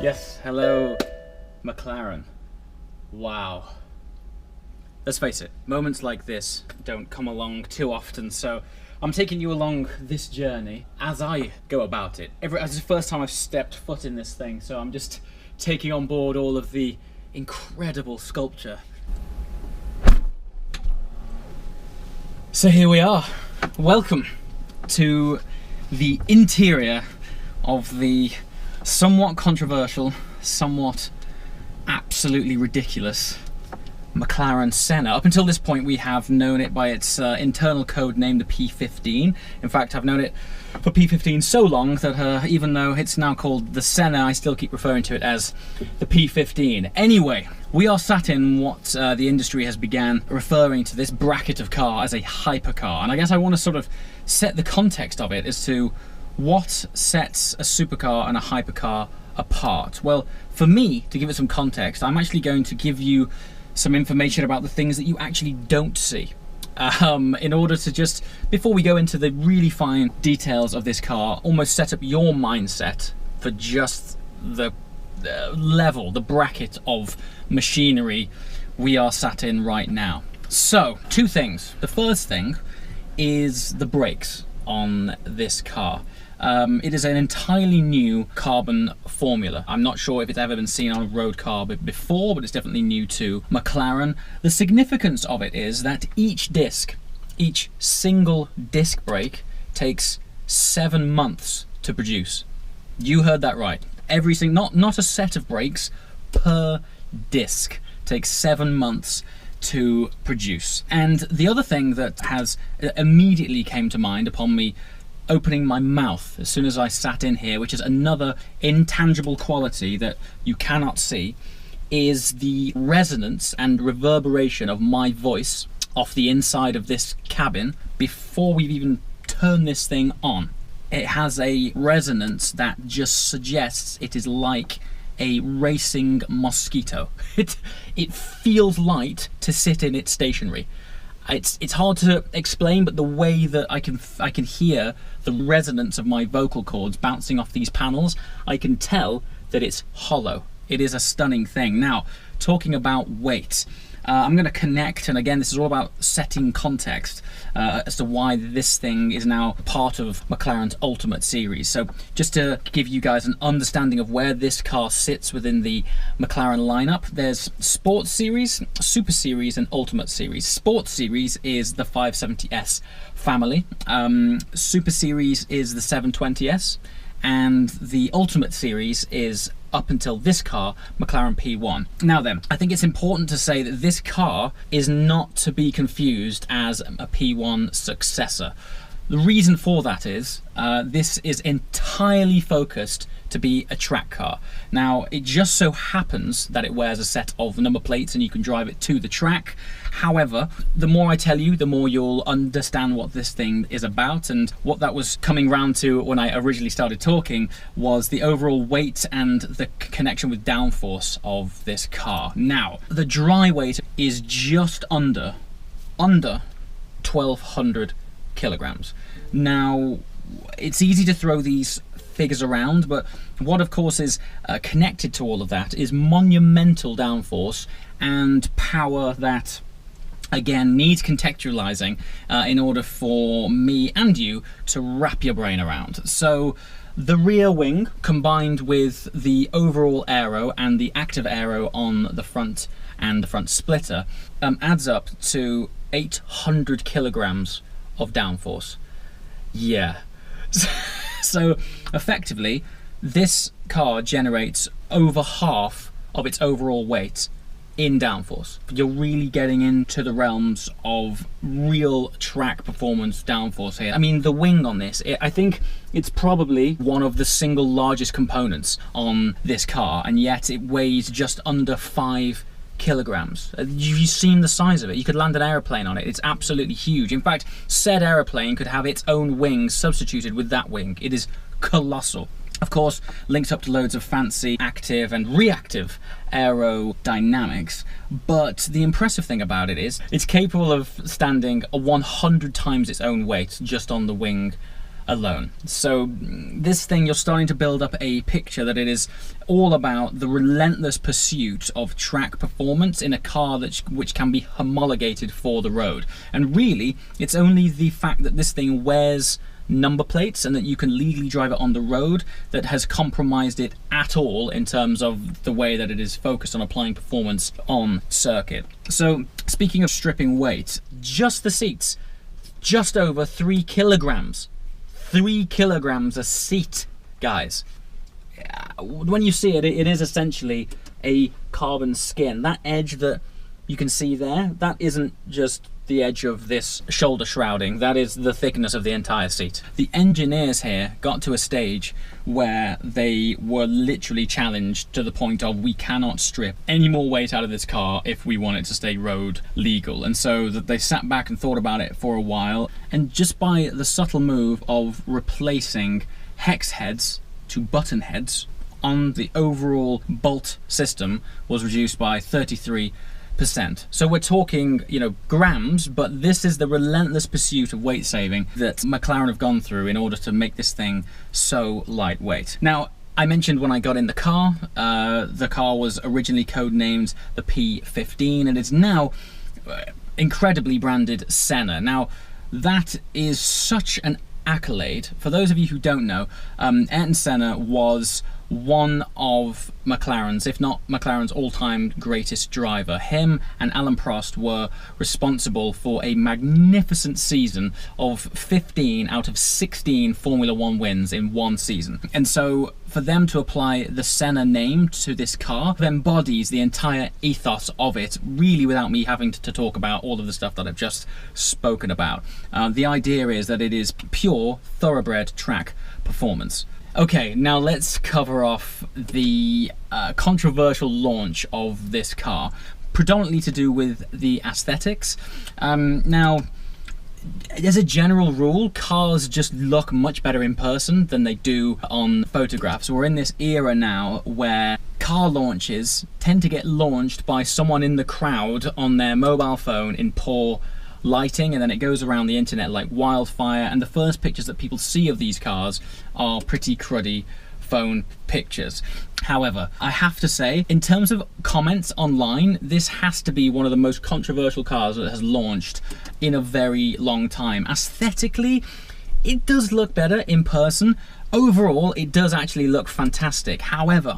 Yes, hello, McLaren. Wow. Let's face it, moments like this don't come along too often, so I'm taking you along this journey as I go about it. It's the first time I've stepped foot in this thing, so I'm just taking on board all of the incredible sculpture. So here we are. Welcome to the interior of the somewhat controversial, somewhat absolutely ridiculous McLaren Senna. Up until this point we have known it by its internal code name, the P15. In fact, I've known it for P15 so long that even though it's now called the Senna, I still keep referring to it as the P15. Anyway, we are sat in what the industry has began referring to this bracket of car as a hypercar, and I guess I want to sort of set the context of it as to what sets a supercar and a hypercar apart. Well, for me, to give it some context, I'm actually going to give you some information about the things that you actually don't see. In order to just, before we go into the really fine details of this car, almost set up your mindset for just the level, the bracket of machinery we are sat in right now. So, two things. The first thing is the brakes on this car. It is an entirely new carbon formula. I'm not sure if it's ever been seen on a road car before, but it's definitely new to McLaren. The significance of it is that each single disc brake takes 7 months to produce. You heard that right. Not a set of brakes per disc takes 7 months to produce. And the other thing that has immediately came to mind upon me opening my mouth as soon as I sat in here, which is another intangible quality that you cannot see, is the resonance and reverberation of my voice off the inside of this cabin before we've even turned this thing on. It has a resonance that just suggests it is like a racing mosquito. It feels light to sit in it stationary. It's hard to explain, but the way that I can hear the resonance of my vocal cords bouncing off these panels, I can tell that it's hollow. It is a stunning thing. Now, talking about weight, I'm going to connect, and again, this is all about setting context as to why this thing is now part of McLaren's Ultimate Series. So just to give you guys an understanding of where this car sits within the McLaren lineup, there's Sports Series, Super Series, and Ultimate Series. Sports Series is the 570S family, Super Series is the 720S, and the Ultimate Series is, up until this car, McLaren P1. Now then, I think it's important to say that this car is not to be confused as a P1 successor. The reason for that is, this is entirely focused to be a track car. Now, it just so happens that it wears a set of number plates and you can drive it to the track. However, the more I tell you, the more you'll understand what this thing is about, and what that was coming round to when I originally started talking was the overall weight and the connection with downforce of this car. Now, the dry weight is just under 1,200 kilograms. Now, it's easy to throw these figures around, but what of course is connected to all of that is monumental downforce and power that, again, needs contextualizing in order for me and you to wrap your brain around. So the rear wing, combined with the overall aero and the active aero on the front and the front splitter, adds up to 800 kilograms of downforce. Yeah. So effectively, this car generates over half of its overall weight in downforce. You're really getting into the realms of real track performance downforce here. I mean, the wing on this, I think it's probably one of the single largest components on this car, and yet it weighs just under 5 kilograms. You've seen the size of it. You could land an aeroplane on it. It's absolutely huge. In fact, said aeroplane could have its own wings substituted with that wing. It is colossal. Of course, linked up to loads of fancy active and reactive aerodynamics, but the impressive thing about it is it's capable of standing 100 times its own weight just on the wing alone. So this thing, you're starting to build up a picture that it is all about the relentless pursuit of track performance in a car which can be homologated for the road. And really, it's only the fact that this thing wears number plates and that you can legally drive it on the road that has compromised it at all in terms of the way that it is focused on applying performance on circuit. So speaking of stripping weight, just the seats, just over 3 kilograms. 3 kilograms a seat, guys. When you see it, it is essentially a carbon skin. That edge that you can see there, that isn't just the edge of this shoulder shrouding, that is the thickness of the entire seat. The engineers here got to a stage where they were literally challenged to the point of, we cannot strip any more weight out of this car if we want it to stay road legal. And so that they sat back and thought about it for a while, and just by the subtle move of replacing hex heads to button heads on the overall bolt system was reduced by 33%. So we're talking, you know, grams, but this is the relentless pursuit of weight saving that McLaren have gone through in order to make this thing so lightweight. Now, I mentioned when I got in the car was originally codenamed the P15 and is now incredibly branded Senna. Now, that is such an accolade. For those of you who don't know, Ayrton Senna was one of McLaren's, if not McLaren's all-time greatest driver. Him and Alain Prost were responsible for a magnificent season of 15 out of 16 Formula One wins in one season. And so for them to apply the Senna name to this car embodies the entire ethos of it, really without me having to talk about all of the stuff that I've just spoken about. The idea is that it is pure thoroughbred track performance. Okay, now let's cover off the controversial launch of this car, predominantly to do with the aesthetics. Now, as a general rule, cars just look much better in person than they do on photographs. We're in this era now where car launches tend to get launched by someone in the crowd on their mobile phone in poor lighting, and then it goes around the internet like wildfire, and the first pictures that people see of these cars are pretty cruddy phone pictures. However, I have to say, in terms of comments online, this has to be one of the most controversial cars that has launched in a very long time. Aesthetically, it does look better in person. Overall, it does actually look fantastic. However,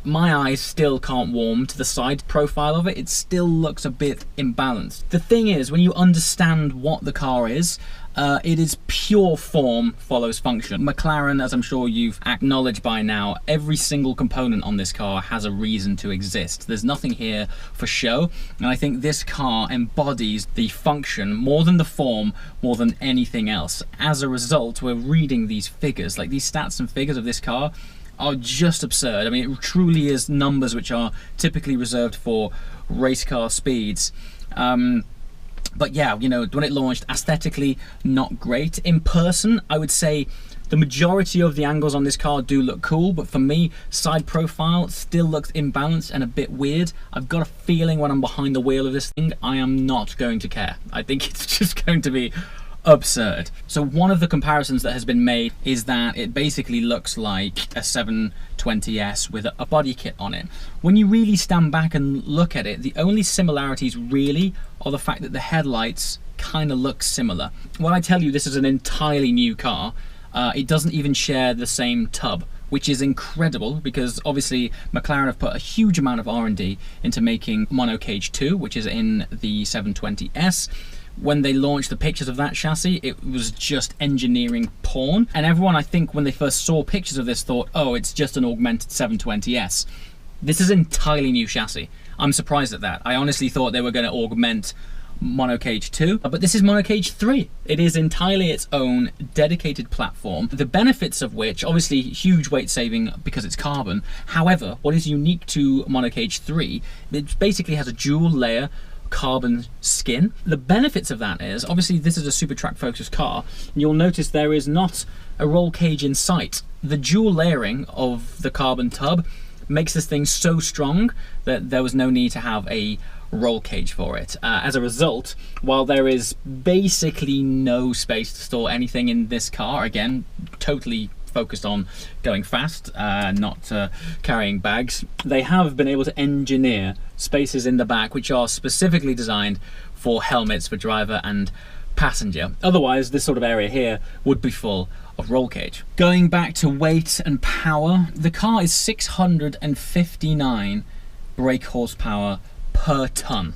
my eyes still can't warm to the side profile of it. It still looks a bit imbalanced. The thing is, when you understand what the car is, it is pure form follows function. McLaren, as I'm sure you've acknowledged by now, every single component on this car has a reason to exist. There's nothing here for show, and I think this car embodies the function more than the form, more than anything else. As a result, we're reading these figures, like these stats and figures of this car are just absurd. I mean, it truly is numbers which are typically reserved for race car speeds. But yeah, you know, when it launched, aesthetically not great. In person, I would say the majority of the angles on this car do look cool, but for me, side profile still looks imbalanced and a bit weird. I've got a feeling when I'm behind the wheel of this thing, I am not going to care. I think it's just going to be absurd. So one of the comparisons that has been made is that it basically looks like a 720S with a body kit on it. When you really stand back and look at it, the only similarities really are the fact that the headlights kind of look similar. When I tell you this is an entirely new car, it doesn't even share the same tub, which is incredible because obviously McLaren have put a huge amount of R&D into making Monocage 2, which is in the 720S. When they launched the pictures of that chassis, it was just engineering porn. And everyone, I think, when they first saw pictures of this thought, oh, it's just an augmented 720S. This is an entirely new chassis. I'm surprised at that. I honestly thought they were going to augment Monocage 2, but this is Monocage 3. It is entirely its own dedicated platform, the benefits of which, obviously huge weight saving because it's carbon. However, what is unique to Monocage 3, it basically has a dual layer carbon skin. The benefits of that is, obviously this is a super track focused car, and you'll notice there is not a roll cage in sight. The dual layering of the carbon tub makes this thing so strong that there was no need to have a roll cage for it. As a result, while there is basically no space to store anything in this car, again, totally focused on going fast, not carrying bags, they have been able to engineer spaces in the back which are specifically designed for helmets for driver and passenger. Otherwise, this sort of area here would be full of roll cage. Going back to weight and power, the car is 659 brake horsepower per ton.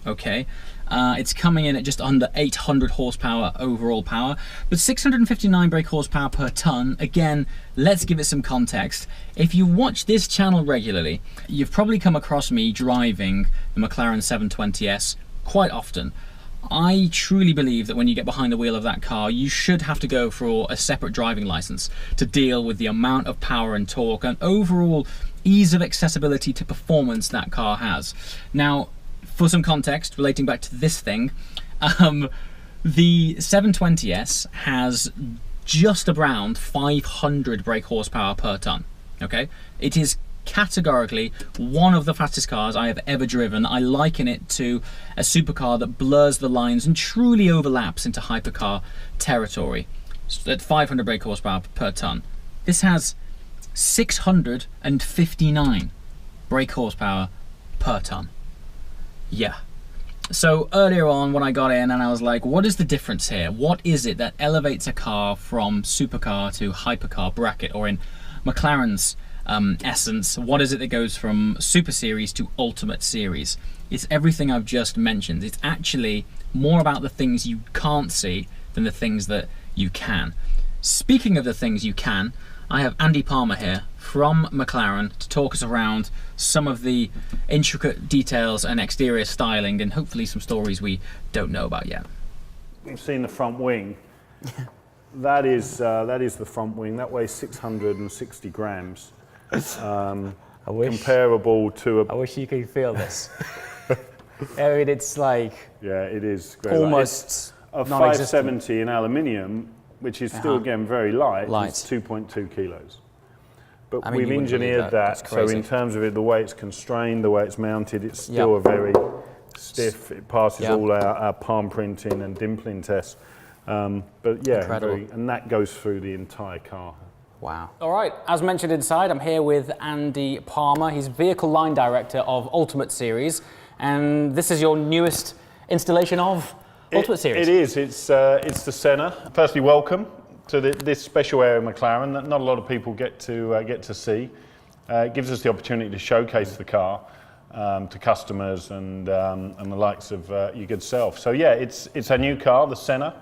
Okay, it's coming in at just under 800 horsepower overall power, but 659 brake horsepower per ton. Again, let's give it some context. If you watch this channel regularly, you've probably come across me driving the McLaren 720S quite often. I truly believe that when you get behind the wheel of that car, you should have to go for a separate driving license to deal with the amount of power and torque and overall ease of accessibility to performance that car has. Now, for some context, relating back to this thing, the 720S has just around 500 brake horsepower per ton. Okay, it is categorically one of the fastest cars I have ever driven. I liken it to a supercar that blurs the lines and truly overlaps into hypercar territory at 500 brake horsepower per ton. This has 659 brake horsepower per ton. Yeah. So earlier on when I got in and I was like, what is the difference here? What is it that elevates a car from supercar to hypercar bracket, or in McLaren's essence, what is it that goes from Super Series to Ultimate Series? It's everything I've just mentioned. It's actually more about the things you can't see than the things that you can. Speaking of the things you can, I have Andy Palmer here from McLaren to talk us around some of the intricate details and exterior styling and hopefully some stories we don't know about yet. You've seen the front wing. That is the front wing. That weighs 660 grams. Comparable to a... I wish you could feel this. I mean, it's like... Yeah, it is great. Almost a 570 in aluminium, which is still, again, very light. It's 2.2 kilos. But I mean, we've engineered that, so in terms of it, the way it's constrained, the way it's mounted, it's still a very stiff. It passes all our palm printing and dimpling tests. But yeah, and that goes through the entire car. Wow. All right, as mentioned inside, I'm here with Andy Palmer. He's Vehicle Line Director of Ultimate Series, and this is your newest installation of Ultimate Series. It is. It's the Senna. Firstly, welcome to this special area of McLaren that not a lot of people get to see. It gives us the opportunity to showcase the car to customers and the likes of your good self. So yeah, it's a new car, the Senna.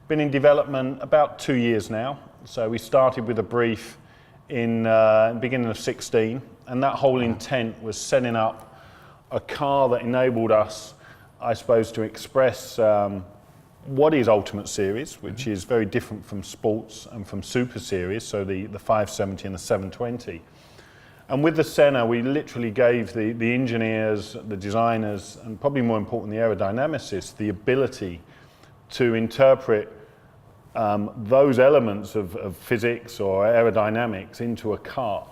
Been in development about 2 years now. So we started with a brief in the beginning of 16, and that whole intent was setting up a car that enabled us, I suppose, to express what is Ultimate Series, which is very different from Sports and from Super Series, so the 570 and the 720. And with the Senna, we literally gave the engineers, the designers, and probably more important, the aerodynamicists, the ability to interpret those elements of physics or aerodynamics into a car.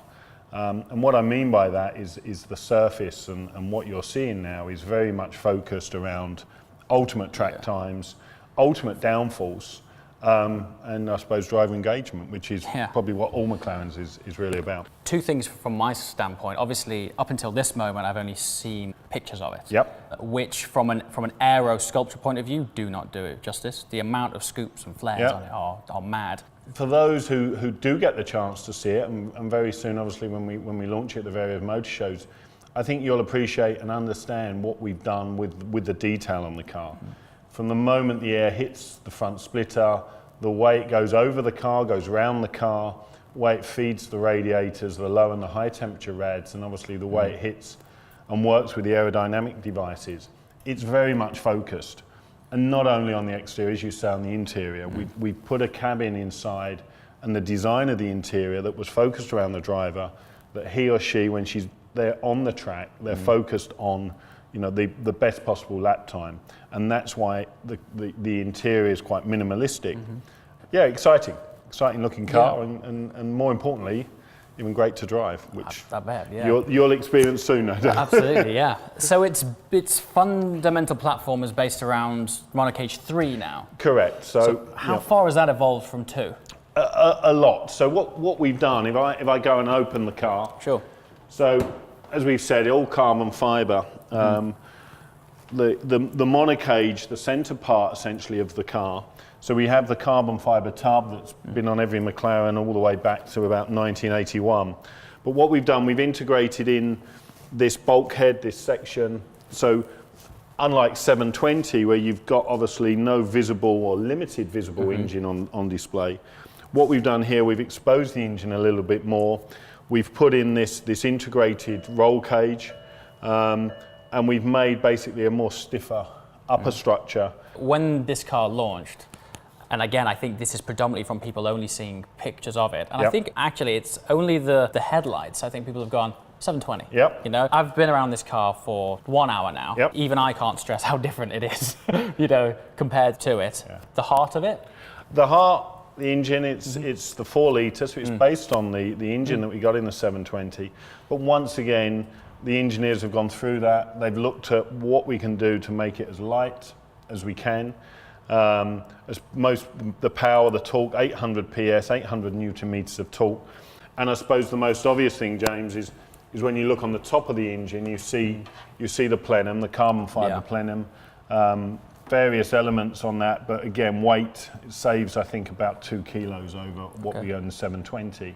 And what I mean by that is the surface, and what you're seeing now is very much focused around ultimate track times, ultimate downforce, and I suppose driver engagement, which is probably what all McLaren's is really about. Two things from my standpoint. Obviously, up until this moment, I've only seen pictures of it. Yep. Which, from an aero sculpture point of view, do not do it justice. The amount of scoops and flares on it are mad. For those who do get the chance to see it, and very soon, obviously, when we launch it at the various motor shows, I think you'll appreciate and understand what we've done with the detail on the car. From the moment the air hits the front splitter, the way it goes over the car, goes around the car, the way it feeds the radiators, the low and the high temperature rads, and obviously the way it hits and works with the aerodynamic devices, it's very much focused. And not only on the exterior, as you say, on the interior. We put a cabin inside and the design of the interior that was focused around the driver, that he or she, when she's there on the track, they're focused on the best possible lap time. And that's why the interior is quite minimalistic. Yeah, exciting looking car, and more importantly, even great to drive, which I bet, yeah. you'll experience soon, no doubt. Absolutely, yeah. So its fundamental platform is based around Monocage 3 now. Correct. So How far has that evolved from 2? A lot. So what we've done, if I go and open the car. Sure. So as we've said, all carbon fibre. The monocage, the centre part essentially of the car. So we have the carbon fibre tub that's been on every McLaren all the way back to about 1981. But what we've done, we've integrated in this bulkhead, this section. So unlike 720, where you've got obviously no visible or limited visible engine on display, what we've done here, we've exposed the engine a little bit more. We've put in this integrated roll cage, and we've made basically a more stiffer upper structure. When this car launched, and again, I think this is predominantly from people only seeing pictures of it, and I think actually it's only the headlights. I think people have gone, 720. Yep. You know, I've been around this car for 1 hour now. Yep. Even I can't stress how different it is, you know, compared to it. Yeah. The heart of it? The heart, the engine, it's the 4 litre, so it's based on the engine that we got in the 720. But once again, the engineers have gone through that. They've looked at what we can do to make it as light as we can. The power, the torque, 800 PS, 800 Newton meters of torque. And I suppose the most obvious thing, James, is when you look on the top of the engine, you see the plenum, the carbon fibre plenum, various elements on that, but again, weight, it saves, I think, about 2 kilos over what we own in the 720.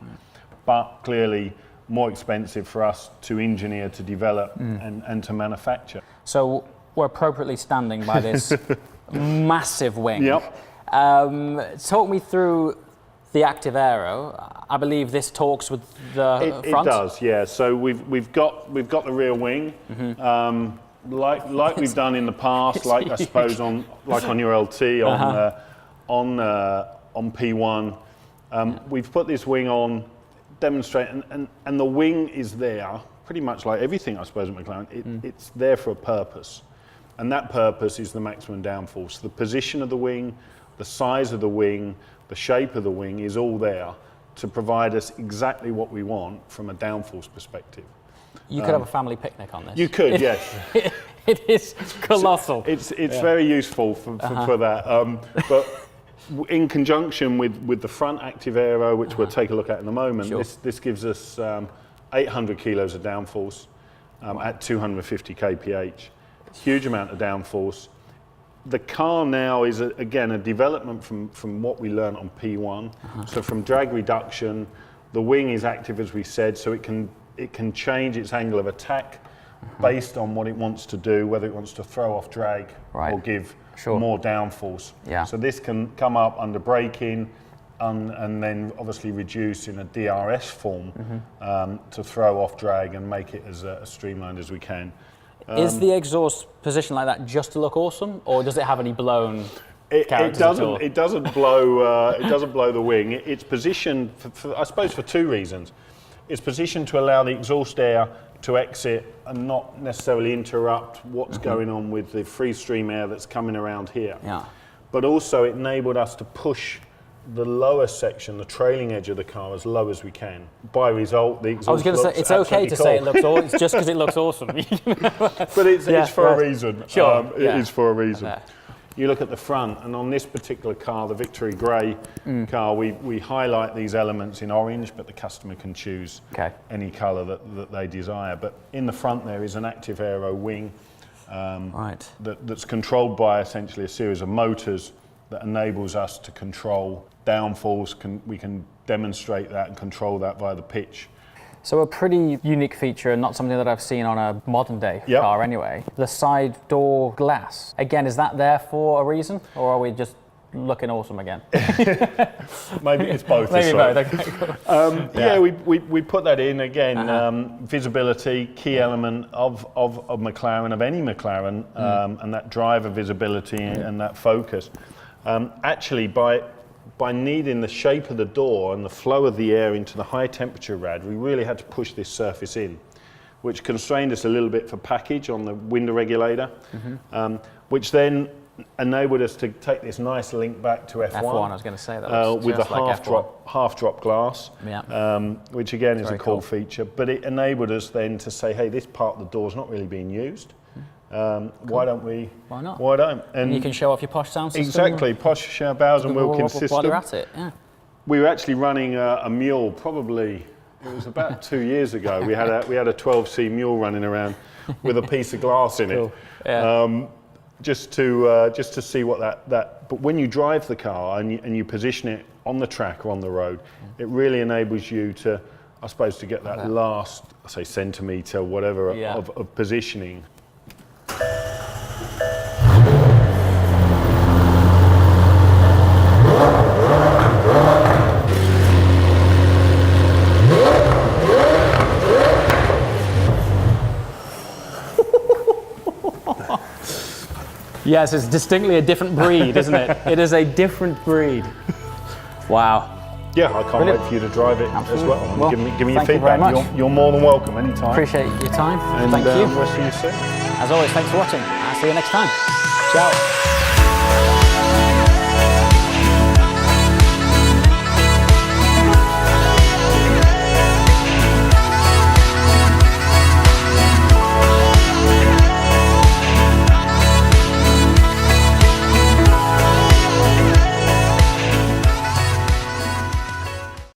But clearly more expensive for us to engineer, to develop, and to manufacture. So we're appropriately standing by this massive wing. Yep. Talk me through the Active Aero. I believe this talks with the front. It does, yeah. So we've got the rear wing, like we've done in the past, like I suppose on your LT on P1. We've put this wing on, demonstrate, and the wing is there pretty much like everything I suppose at McLaren. It's there for a purpose, and that purpose is the maximum downforce. The position of the wing, the size of the wing, the shape of the wing is all there to provide us exactly what we want from a downforce perspective. You could have a family picnic on this. You could, yes. It is colossal. It's very useful for that. But in conjunction with the front Active Aero, which we'll take a look at in a moment, this gives us 800 kilos of downforce at 250 kph. Huge amount of downforce. The car now is, again, a development from what we learned on P1. So from drag reduction, the wing is active, as we said, so it can change its angle of attack based on what it wants to do, whether it wants to throw off drag or give more downforce. Yeah. So this can come up under braking and then obviously reduce in a DRS form to throw off drag and make it as streamlined as we can. Is the exhaust positioned like that just to look awesome, or does it have any blown characters it doesn't. at all? It doesn't blow. It doesn't blow the wing. It's positioned, I suppose, for 2 reasons. It's positioned to allow the exhaust air to exit and not necessarily interrupt what's going on with the free stream air that's coming around here. Yeah. But also, it enabled us to push the lower section, the trailing edge of the car, as low as we can. By result, the exhaust. I was going to say it's okay to say it looks awesome. It's just because it looks awesome. But it's for a reason. Sure. It is for a reason. You look at the front, and on this particular car, the Victory Grey car, we highlight these elements in orange, but the customer can choose any colour that they desire. But in the front there is an Active Aero wing that's controlled by essentially a series of motors that enables us to control downforce. We can demonstrate that and control that via the pitch. So a pretty unique feature, and not something that I've seen on a modern day car anyway. The side door glass. Again, is that there for a reason, or are we just looking awesome again? Maybe it's both. Maybe both. Okay, cool. Yeah, we put that in again. Visibility, key element of McLaren, of any McLaren, and that driver visibility and that focus. Actually, by needing the shape of the door and the flow of the air into the high temperature rad, we really had to push this surface in, which constrained us a little bit for package on the window regulator, which then enabled us to take this nice link back to F1. F1, I was going to say that. With the just like F1. half drop glass, Yeah. which again is a Very cool cool. feature. But it enabled us then to say, hey, this part of the door's not really being used. Why don't we? Why not? Why don't? And you can show off your posh sound system. exactly posh Bowers and Wilkins system. While you're at it, yeah. We were actually running a mule, probably it was about 2 years ago. We had a 12C mule running around with a piece of glass in it. Cool. Yeah. Just to see what that. But when you drive the car and you position it on the track or on the road, it really enables you to, I suppose, to get that last, say, centimetre, whatever, Yeah. of positioning. Yes, it's distinctly a different breed, isn't it? It is a different breed. Wow. Yeah, I can't Brilliant. wait for you to drive it Absolutely. as well. And Well, give me your thank you very feedback. much. You're more than welcome anytime. Appreciate your time. And Thank you. we'll see you soon. As always, thanks for watching. I'll see you next time. Ciao.